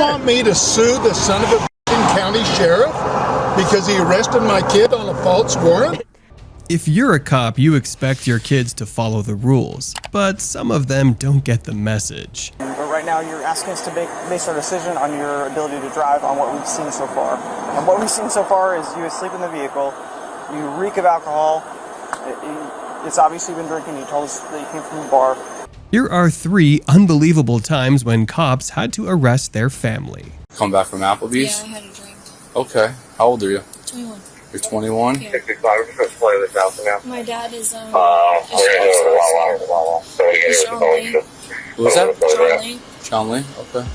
want me to sue the son of a county sheriff because he arrested my kid on a false warrant? If you're a cop, you expect your kids to follow the rules, but some of them don't get the message. But right now you're asking us to base our decision on your ability to drive on what we've seen so far. And what we've seen so far is you asleep in the vehicle, you reek of alcohol, it's obviously been drinking, you told us that you came from a bar. Here are 3 unbelievable times when cops had to arrest their family. Come back from Applebee's? Yeah, I had a drink. Okay. How old are you? 21. You're 21? Yeah. 65, we're just going to play this out now. My dad is, We're going to do Who was that? Charlie. Chonley? Okay.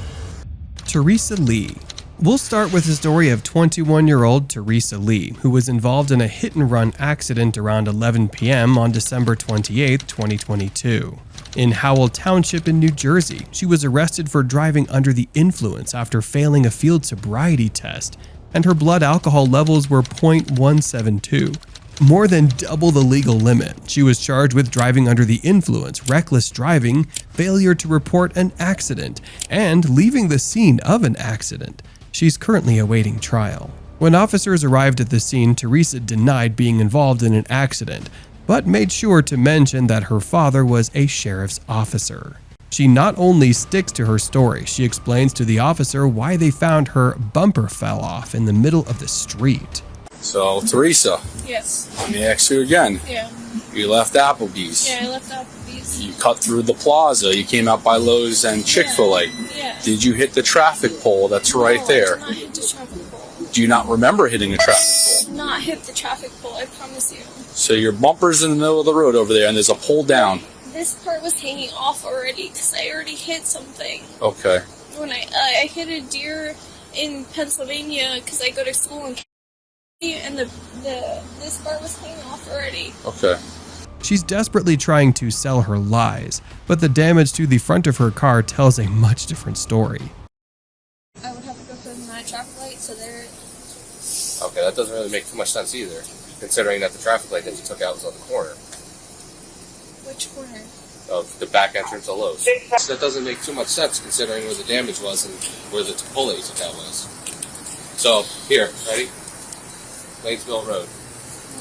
Teresa Lee. We'll start with the story of 21-year-old Teresa Lee, who was involved in a hit-and-run accident around 11 p.m. on December 28, 2022. In Howell Township in New Jersey, she was arrested for driving under the influence after failing a field sobriety test, and her blood alcohol levels were .172, more than double the legal limit. She was charged with driving under the influence, reckless driving, failure to report an accident, and leaving the scene of an accident. She's currently awaiting trial. When officers arrived at the scene, Teresa denied being involved in an accident, but made sure to mention that her father was a sheriff's officer. She not only sticks to her story, she explains to the officer why they found her bumper fell off in the middle of the street. So, Teresa, Yes. let me ask you again. Yeah. You left Applebee's. Yeah, I left Applebee's. You cut through the plaza. You came out by Lowe's and Chick-fil-A. Yeah. Did you hit the traffic pole that's right No, there? I did not hit the traffic pole. Do you not remember hitting a traffic I pole? did not hit the traffic pole, I promise you. So your bumper's in the middle of the road over there and there's a pole down. This part was hanging off already because I already hit something. Okay. When I hit a deer in Pennsylvania because I go to school in Kentucky, and this part was hanging off already. Okay. She's desperately trying to sell her lies, but the damage to the front of her car tells a much different story. I would have to go through my traffic light, so there. Okay, that doesn't really make too much sense either, considering that the traffic light that you took out was on the corner Which corner? of the back entrance of Lowe's. That doesn't make too much sense considering where the damage was and where the pole that you took out was. So, here, ready? Lanesville Road.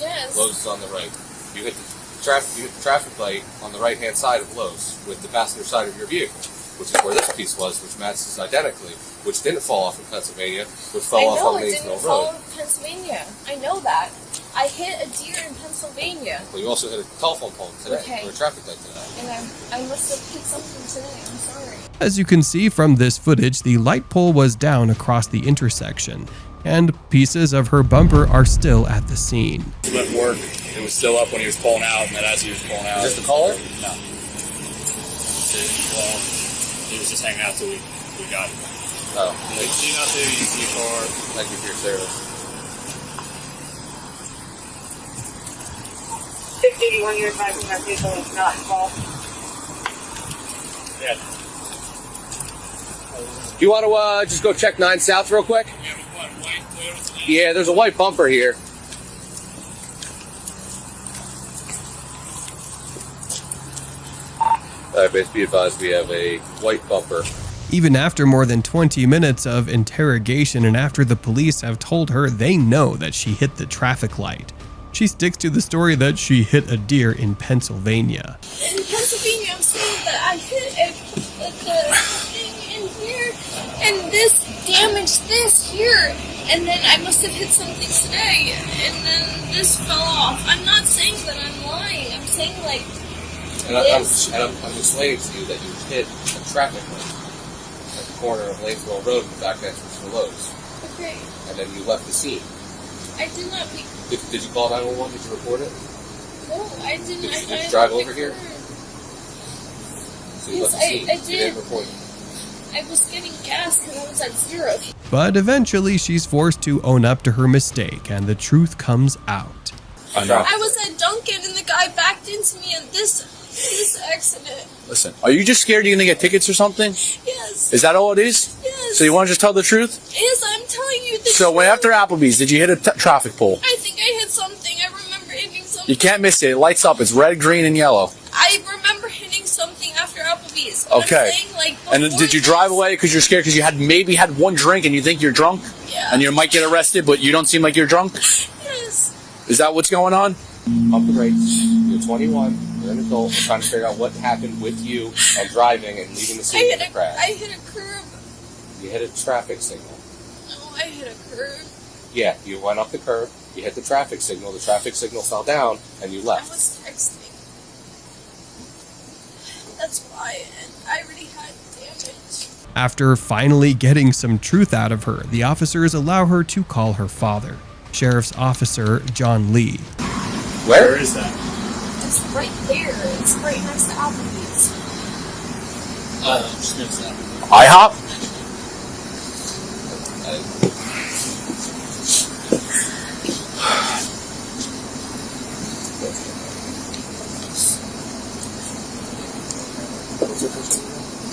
Yes. Lowe's is on the right. You hit the traffic light on the right-hand side of Lowe's with the passenger side of your vehicle, which is where this piece was, which matches identically, which didn't fall off in Pennsylvania, which fell off on I know it didn't Lanesville fall Road. in Pennsylvania. I know that. I hit a deer in Pennsylvania, Well, you also hit a telephone pole today, Okay. or a traffic light today. and I must have hit something today. I'm sorry. As you can see from this footage, the light pole was down across the intersection, and pieces of her bumper are still at the scene. He left work. It was still up when he was pulling out, and then as he was pulling out... Is this the caller? No. Well, he was just hanging out till we got him. Oh, Like, see nothing, you see a car. thank you for your service. 681, you're advising that vehicle is not involved. Yeah. Do you want to just go check 9 South real quick? Yeah, with what, white Toyota? Yeah, there's a white bumper here. Base, be advised, we have a white bumper. Even after more than 20 minutes of interrogation and after the police have told her they know that she hit the traffic light, she sticks to the story that she hit a deer in Pennsylvania. In Pennsylvania, I'm saying that I hit the thing in here, and this damaged this here, and then I must have hit something today, and then this fell off. I'm not saying that I'm lying. I'm saying like And I'm explaining to you that you hit a traffic light at the corner of Lanesville Road in the back entrance to Lowe's. okay, And then you left the scene. I did not. Did you call 911? Did you report it? No, I didn't. Did you I drive don't over here? record. So you Yes, left the scene. I You didn't did. report it. I was getting gas because I was at 0. But eventually she's forced to own up to her mistake and the truth comes out. I was at Dunkin' and the guy backed into me in this accident. Listen, are you just scared you're going to get tickets or something? Yes. Is that all it is? Yes. So you want to just tell the truth? Yes, I'm telling you the So when truth. after Applebee's, did you hit a traffic pole? I think I hit something. I remember hitting something. You can't miss it. It lights up. It's red, green, and yellow. I remember hitting something after Applebee's. But Okay. I'm saying, like, But And did you drive away because you're scared because you had maybe had one drink and you think you're drunk? Yeah. And you might get arrested, but you don't seem like you're drunk? Yes. Is that what's going on? Pump the brakes. You're 21. You're an adult. We're trying to figure out what happened with you and driving and leaving the I scene hit of the crash. I hit a curb. You hit a traffic signal. No, I hit a curb. Yeah, you went up the curb. You hit the traffic signal. The traffic signal fell down, and you I left. was texting. That's why, and I already had damage. After finally getting some truth out of her, the officers allow her to call her father, Sheriff's Officer John Lee. Where is that? It's right there. It's right next to Applebee's. IHOP?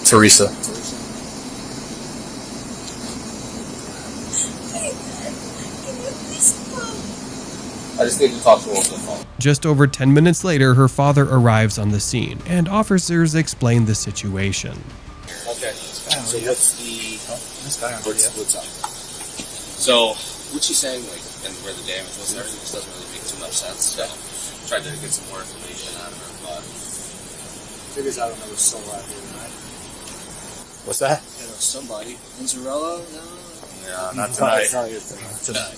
Teresa. Can you please come? I just need to talk to her over the phone. Just over 10 minutes later, her father arrives on the scene, and officers explain the situation. Okay. So what's the what's up? So what's she saying, like, and where the damage was and everything? Just doesn't really make too much sense. So tried to get some more information out of her, but Figures out another soul out here tonight. What's that? You know, somebody. Inzarella? No. Yeah, not tonight. Tonight.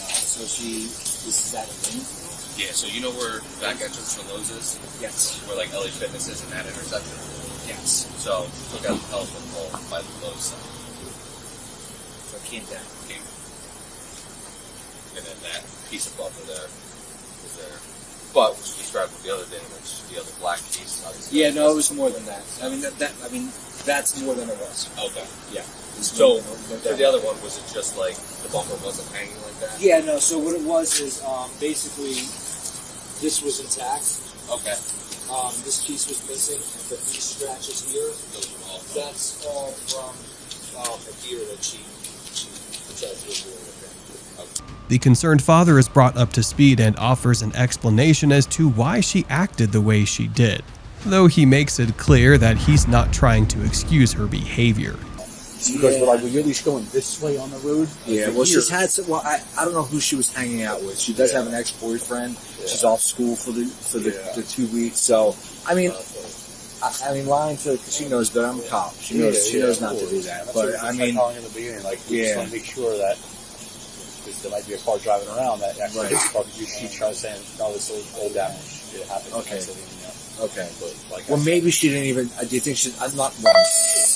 So this is at a lane? yeah. So you know where back entrance for Lowe's is? Yes. Where like LA Fitness is in that intersection. Yes. So took out the telephone pole by the Lowe's sign. So it came down. And then that piece of buffer there was there. But what you described with the other damage, the other black piece, obviously. Yeah, no, it was more than that. I mean, that's more than it was. Okay. Yeah. So for the other one, was it just like the bumper wasn't hanging like that? Yeah, no, so what it was is basically this was intact. Okay. This piece was missing, but these scratches here, that's all from a gear that she tried to do with it. The concerned father is brought up to speed and offers an explanation as to why she acted the way she did, though he makes it clear that he's not trying to excuse her behavior. Because were you at least going this way on the road? Yeah, well, she's had some. Well, I don't know who she was hanging out with. She does have an ex-boyfriend. Yeah. She's off school for the 2 weeks. So, I mean, lying to, because she knows that I'm a cop. She knows not to do that. That's but I mean, calling in the beginning, like we just want to make sure that because there might be a car driving around that actually hits the car. She tries saying, "No, this is old damage. It happened." Okay. Okay. But like, well, maybe she didn't even. Do you think she? I'm not wrong.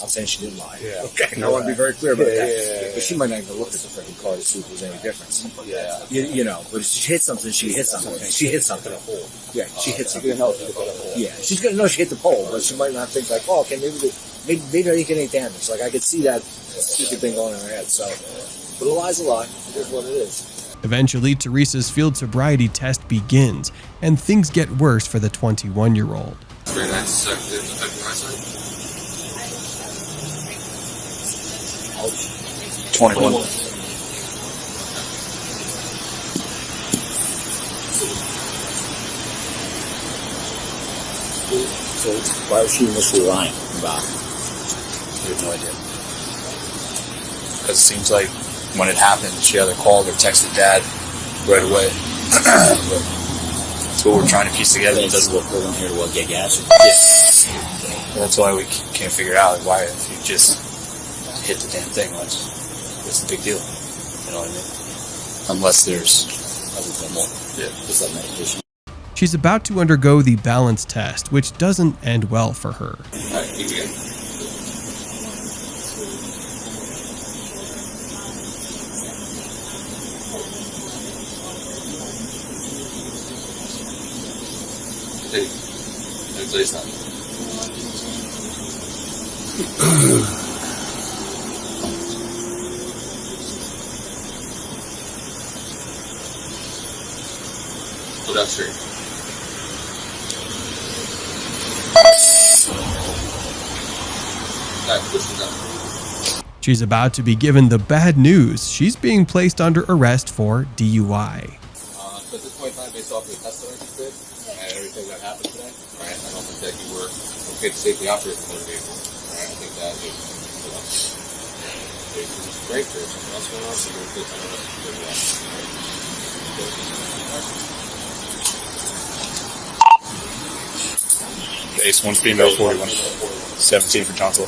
I'm saying she didn't lie. Yeah. Okay. I want to be very clear about that. Yeah. But she might not even look at the freaking car to see if there's any difference. Yeah. You know, but if she hit something, she hit something. She hit something. Yeah, she hit something. Yeah, she's gonna know she hit the pole, but she might not think like, oh, okay, maybe I didn't get any damage. Like I could see that stupid thing going in her head. So, but a lie's a lie. It is what it is. Eventually, Teresa's field sobriety test begins, and things get worse for the 21-year-old. Very nice. Right side. 21. So why was she initially lying about it? I have no idea. Because it seems like when it happened, she either called or texted Dad right away. That's what we're trying to piece together. Does look we're here to get gas? Yeah. That's why we can't figure out why if you just hit the damn thing. What's the big deal? You know what I mean? Unless there's other more. Yeah. Just like medication. She's about to undergo the balance test, which doesn't end well for her. Alright, keep it. Please not. Go down straight. Push it down. She's about to be given the bad news. She's being placed under arrest for DUI. So at this point in time, based off the testimony you did and everything that happened today, right, I don't think that you were advocate to safely operate the motor vehicle. Alright, I think that is, great. There's something else going on, so we're going to do Base 1 female 41. 17 for Johnsville.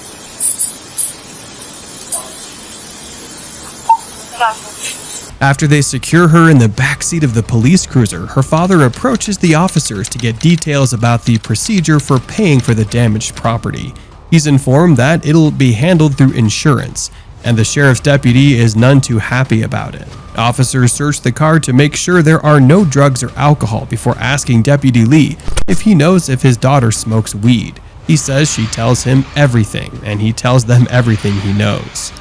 After they secure her in the backseat of the police cruiser, her father approaches the officers to get details about the procedure for paying for the damaged property. He's informed that it'll be handled through insurance, and the sheriff's deputy is none too happy about it. Officers search the car to make sure there are no drugs or alcohol before asking Deputy Lee if he knows if his daughter smokes weed. He says she tells him everything, and he tells them everything he knows.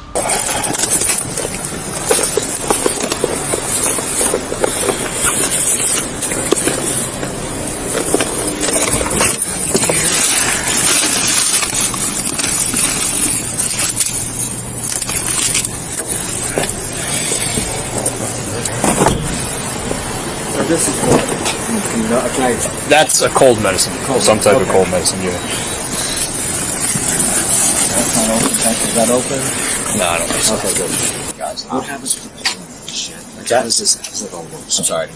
This is what? That's a cold medicine. Some type of cold medicine, yeah. That's not open. Is that open? No, I don't think so. Okay, good. Guys, what happens with the shit? Like, how does it all work? I'm sorry.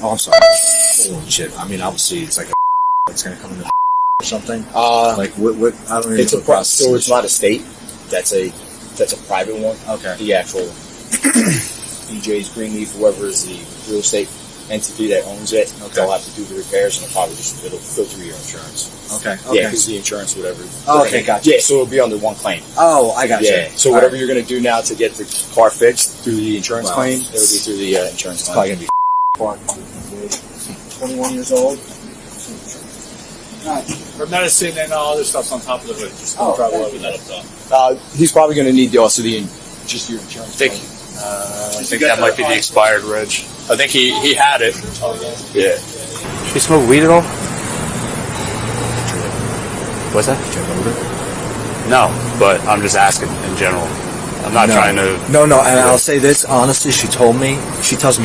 Oh, I'm sorry. Holy shit. I mean, obviously, it's like a it's going to come in or something. Like, what? I don't even know. It's a process. So it's not a state. That's a private one. Okay. The actual DJ's Greenleaf, whoever is the real estate entity that owns it, they'll have to do the repairs, and it'll go through your insurance. Okay. Yeah, because the insurance, whatever. Oh, okay, gotcha. Yeah, so it'll be under one claim. Oh, I got Yeah. you. So whatever you're going to do now to get the car fixed through the insurance Wow. claim, it'll be through the insurance claim. Probably going to be 21 years old. For medicine and all other stuff's on top of the hood. Just don't travel over that up top. He's probably going to need just your insurance claim. I think that might be the expired reg. I think he had it. Yeah. You smoke weed at all? What's that? No, but I'm just asking in general. I'm not trying to. No, and I'll say this honestly. She tells me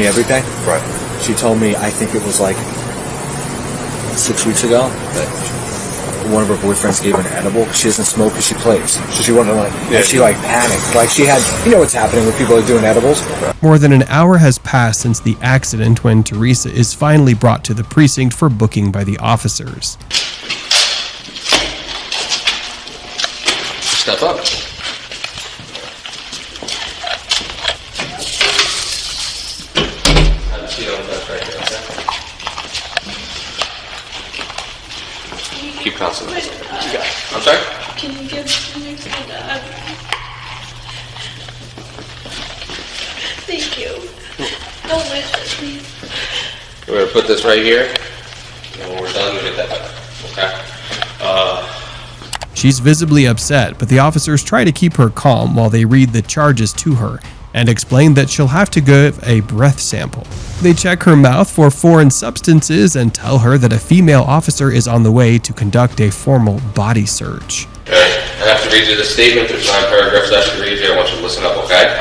everything. Right. She told me, I think it was like 6 weeks ago, that one of her boyfriends gave her an edible. She doesn't smoke because she plays. So she wanted and she panicked. Like she had, you know what's happening when people are doing edibles? More than an hour has passed since the accident when Teresa is finally brought to the precinct for booking by the officers. Step up. Keep concentrating. I'm sorry? Can you give something to my dad? Thank you. Don't wish it, please. We're going to put this right here, and when we're done, we get that back. Okay? She's visibly upset, but the officers try to keep her calm while they read the charges to her and explain that she'll have to give a breath sample. They check her mouth for foreign substances and tell her that a female officer is on the way to conduct a formal body search. Okay. I have to read you the statement. There's 9 paragraphs I have to read you. I want you to listen up, okay?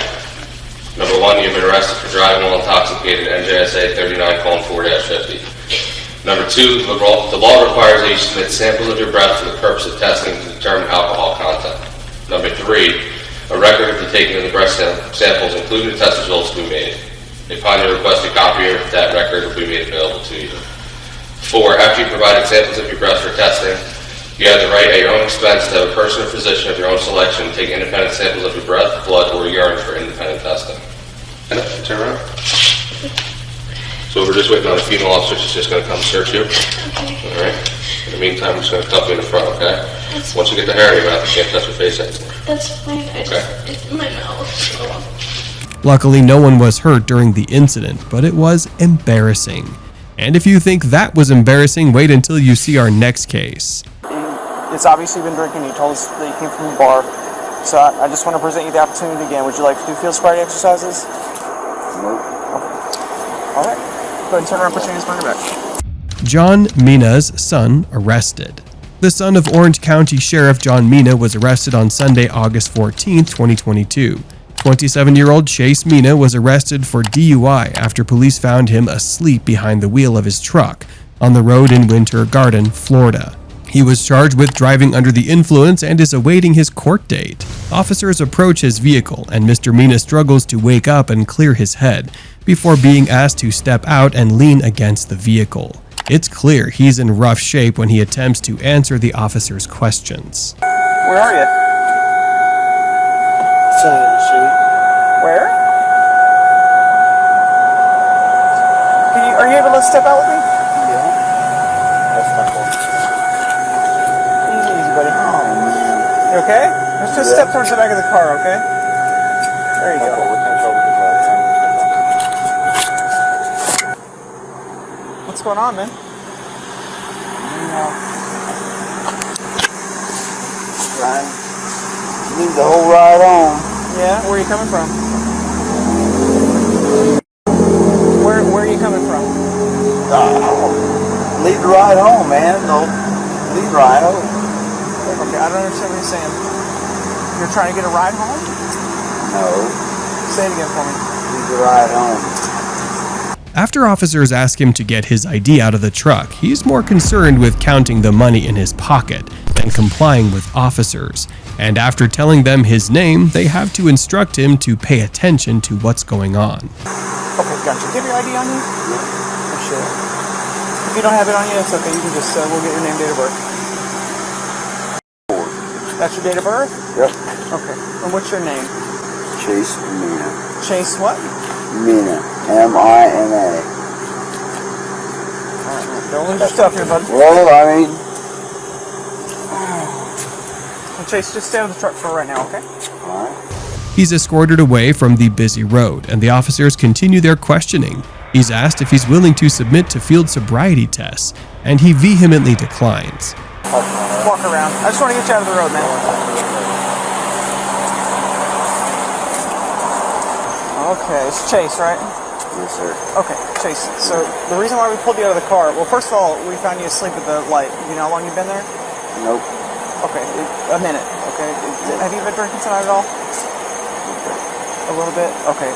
Number 1, you've been arrested for driving while intoxicated, NJSA 39:4-50. Number 2, the law requires that you submit samples of your breath for the purpose of testing to determine alcohol content. Number 3, a record of the taking of the breath samples, including the test results, will be made. If finally request a copy of that record will be made available to you. 4, after you provided samples of your breath for testing, you have the right at your own expense to have a person or physician of your own selection take independent samples of your breath, blood, or urine for independent testing. Turn around. So we're just waiting on a female officer. She's just going to come search you. Okay. All right. In the meantime, I'm just going to cuff you in the front, okay? Once you get the hair in your mouth, you can't touch your face anymore. That's fine. It's my mouth. So. Luckily, no one was hurt during the incident, but it was embarrassing. And if you think that was embarrassing, wait until you see our next case. It's obviously been drinking. You told us that you came from the bar. So I just want to present you the opportunity again. Would you like to do field sobriety exercises? Nope. Okay. All right. Go ahead and turn around and put your hands behind your back. John Mina's son arrested. The son of Orange County Sheriff John Mina was arrested on Sunday, August 14, 2022. 27-year-old Chase Mina was arrested for DUI after police found him asleep behind the wheel of his truck on the road in Winter Garden, Florida. He was charged with driving under the influence and is awaiting his court date. Officers approach his vehicle, and Mr. Mina struggles to wake up and clear his head before being asked to step out and lean against the vehicle. It's clear he's in rough shape when he attempts to answer the officers' questions. Where are you? Where? Are you able to step out with me? Yeah. That's not cool. Easy, buddy. Oh, man. You okay? Let's just step towards the back of the car, okay? There you go. What's going on, man? Leave the whole ride on. Yeah? Where are you coming from? Where are you coming from? Leave the ride home, man. No, leave the ride home. Okay, I don't understand what you're saying. You're trying to get a ride home? No. Say it again for me. Leave the ride home. After officers ask him to get his ID out of the truck, he's more concerned with counting the money in his pocket than complying with officers. And after telling them his name, they have to instruct him to pay attention to what's going on. Okay, gotcha. Do you have your ID on you? Yeah. Sure. If you don't have it on you, it's okay. You can just, we'll get your name, date of birth. That's your date of birth? Yep. Okay. And what's your name? Chase Mina. Chase what? Mina. M-I-N-A. Alright, don't lose your stuff here, bud. Well, I mean... Well, Chase, just stay with the truck for right now, okay? Alright. He's escorted away from the busy road, and the officers continue their questioning. He's asked if he's willing to submit to field sobriety tests, and he vehemently declines. Walk around. I just want to get you out of the road, man. Okay, it's Chase, right? Yes, sir. Okay, Chase. So the reason why we pulled you out of the car, well, first of all, we found you asleep at the light. You know how long you've been there? Nope. Okay, a minute. Okay. Have you been drinking tonight at all? A little bit? Okay.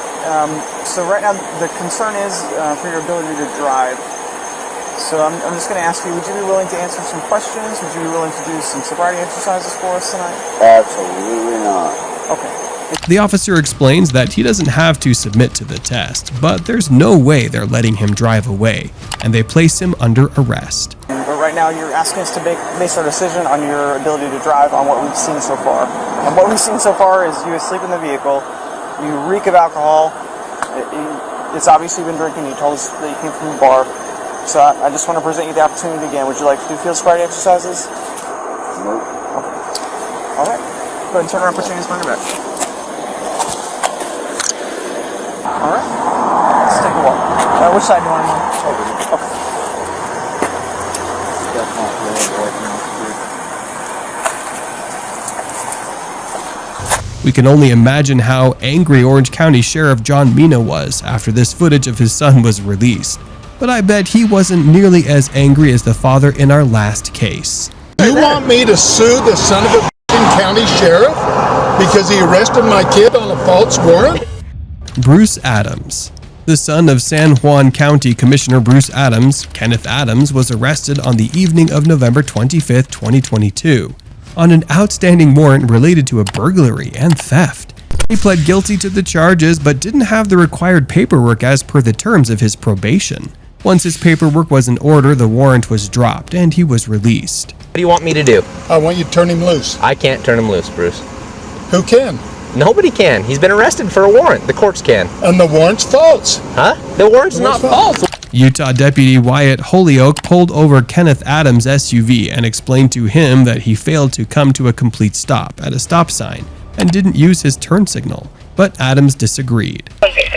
So right now, the concern is for your ability to drive. So I'm just going to ask you, would you be willing to answer some questions? Would you be willing to do some sobriety exercises for us tonight? Absolutely not. Okay. The officer explains that he doesn't have to submit to the test, but there's no way they're letting him drive away, and they place him under arrest. But right now, you're asking us to base our decision on your ability to drive on what we've seen so far. And what we've seen so far is you asleep in the vehicle, you reek of alcohol, it's obviously been drinking, you told us that you came from the bar. So I just want to present you the opportunity again. Would you like to do field sobriety exercises? Nope. Okay. All right. Go ahead and turn around and put your hands behind your back. All right. Let's take a walk. Which side do you want to move? Okay. We can only imagine how angry Orange County Sheriff John Mina was after this footage of his son was released. But I bet he wasn't nearly as angry as the father in our last case. You want me to sue the son of a county sheriff because he arrested my kid on a false warrant? Bruce Adams. The son of San Juan County Commissioner Bruce Adams, Kenneth Adams, was arrested on the evening of November 25, 2022, on an outstanding warrant related to a burglary and theft. He pled guilty to the charges but didn't have the required paperwork as per the terms of his probation. Once his paperwork was in order, the warrant was dropped and he was released. What do you want me to do? I want you to turn him loose. I can't turn him loose, Bruce. Who can? Nobody can. He's been arrested for a warrant. The courts can. And the warrant's false. Huh? The warrant's not false. Utah Deputy Wyatt Holyoke pulled over Kenneth Adams' SUV and explained to him that he failed to come to a complete stop at a stop sign and didn't use his turn signal. But Adams disagreed.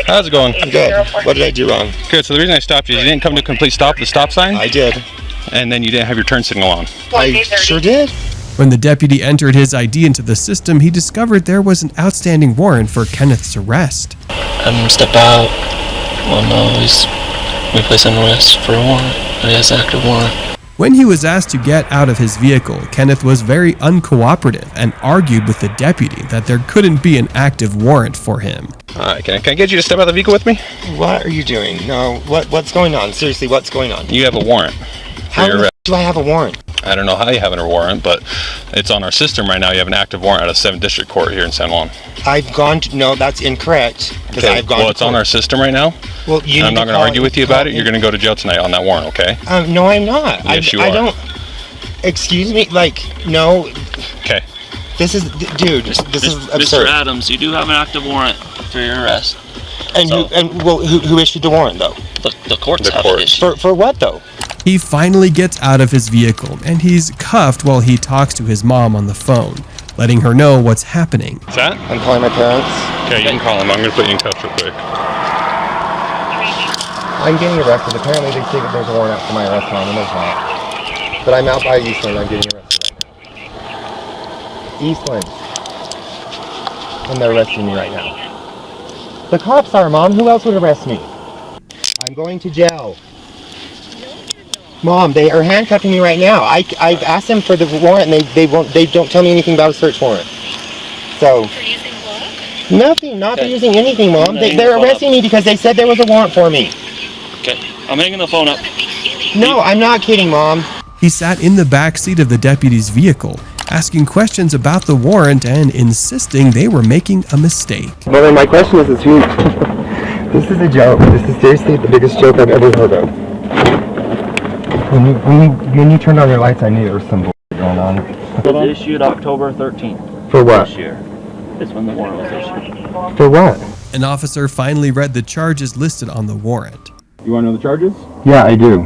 How's it going? Good. What did I do wrong? Good. So the reason I stopped you is you didn't come to a complete stop at the stop sign? I did. And then you didn't have your turn signal on. I sure did. When the deputy entered his ID into the system, he discovered there was an outstanding warrant for Kenneth's arrest. Step out. Well, no, we place an arrest for a warrant. He has an active warrant. When he was asked to get out of his vehicle, Kenneth was very uncooperative and argued with the deputy that there couldn't be an active warrant for him. Alright, can I get you to step out of the vehicle with me? What are you doing? No, what's going on? Seriously, what's going on? You have a warrant for your arrest. do I have a warrant? I don't know how you have a warrant, but it's on our system right now. You have an active warrant out of 7th District Court here in San Juan. I've gone to, no, that's incorrect. Because Okay, I've gone well, to it's on court. our system right now. Well, you and I'm need not to going to argue with you about it. call- You're going to go to jail tonight on that warrant, okay? No, I'm not. Yes, you I are. don't. Excuse me, like, no. Okay. This is, dude. This is Mr. absurd. Adams, you do have an active warrant for your arrest. And who issued the warrant though? The courts have it issued. For what though? He finally gets out of his vehicle and he's cuffed while he talks to his mom on the phone, letting her know what's happening. What's that? I'm calling my parents. Okay, you can call them. I'm going to put you in cuffs real quick. I'm getting arrested. Apparently they say that there's a warrant out for my arrest, Mom, and there's not. But I'm out by Eastland. I'm getting arrested right now. Eastland. And they're arresting me right now. The cops are, Mom. Who else would arrest me? I'm going to jail. Mom, they are handcuffing me right now. I've asked them for the warrant, and they don't tell me anything about a search warrant. So. Nothing. Not for using anything, Mom. They're arresting me because they said there was a warrant for me. Okay, I'm hanging the phone up. No, I'm not kidding, Mom. He sat in the back seat of the deputy's vehicle, asking questions about the warrant and insisting they were making a mistake. Well, then my question is who? This is a joke. This is seriously the biggest joke I've ever heard of. When you turned on your lights, I knew there was some bullshit going on. It was issued October 13th. For what? This year. It's when the warrant was issued. For what? An officer finally read the charges listed on the warrant. You want to know the charges? Yeah, I do.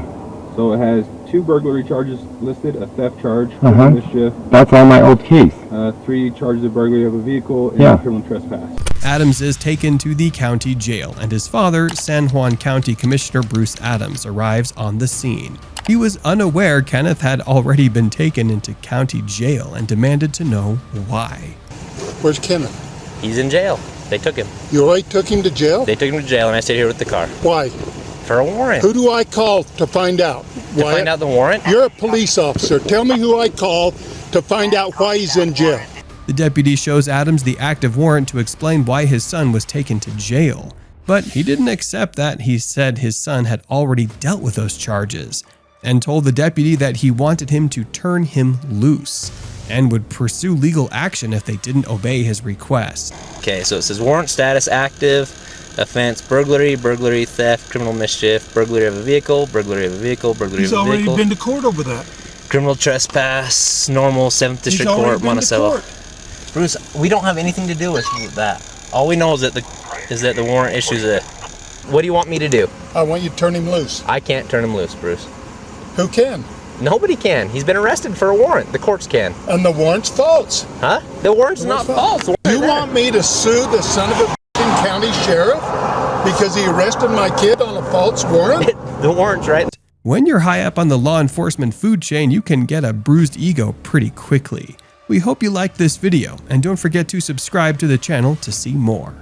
So it has 2 burglary charges listed, a theft charge, Uh-huh. mischief, That's on my old case. 3 charges of burglary of a vehicle, and Yeah. criminal trespass. Adams is taken to the county jail, and his father, San Juan County Commissioner Bruce Adams, arrives on the scene. He was unaware Kenneth had already been taken into county jail and demanded to know why. Where's Kenneth? He's in jail. They took him. You already took him to jail? They took him to jail, and I stayed here with the car. Why? For a warrant. Who do I call to find out? To find out the warrant? You're a police officer. Tell me who I call to find out why he's in jail. The deputy shows Adams the active warrant to explain why his son was taken to jail. But he didn't accept that. He said his son had already dealt with those charges and told the deputy that he wanted him to turn him loose and would pursue legal action if they didn't obey his request. Okay, so it says warrant status active, offense burglary, burglary, theft, criminal mischief, burglary of a vehicle, burglary of a vehicle, burglary He's of a already vehicle. been to court over that. Criminal trespass, normal 7th District already Court, been to Monticello. court. Bruce, we don't have anything to do with that. All we know is that the warrant issues it. What do you want me to do? I want you to turn him loose. I can't turn him loose, Bruce. Who can? Nobody can. He's been arrested for a warrant. The courts can. And the warrant's false. Huh? The warrant's not false. You want me to sue the son of a county sheriff because he arrested my kid on a false warrant? The warrant's right. When you're high up on the law enforcement food chain, you can get a bruised ego pretty quickly. We hope you liked this video, and don't forget to subscribe to the channel to see more.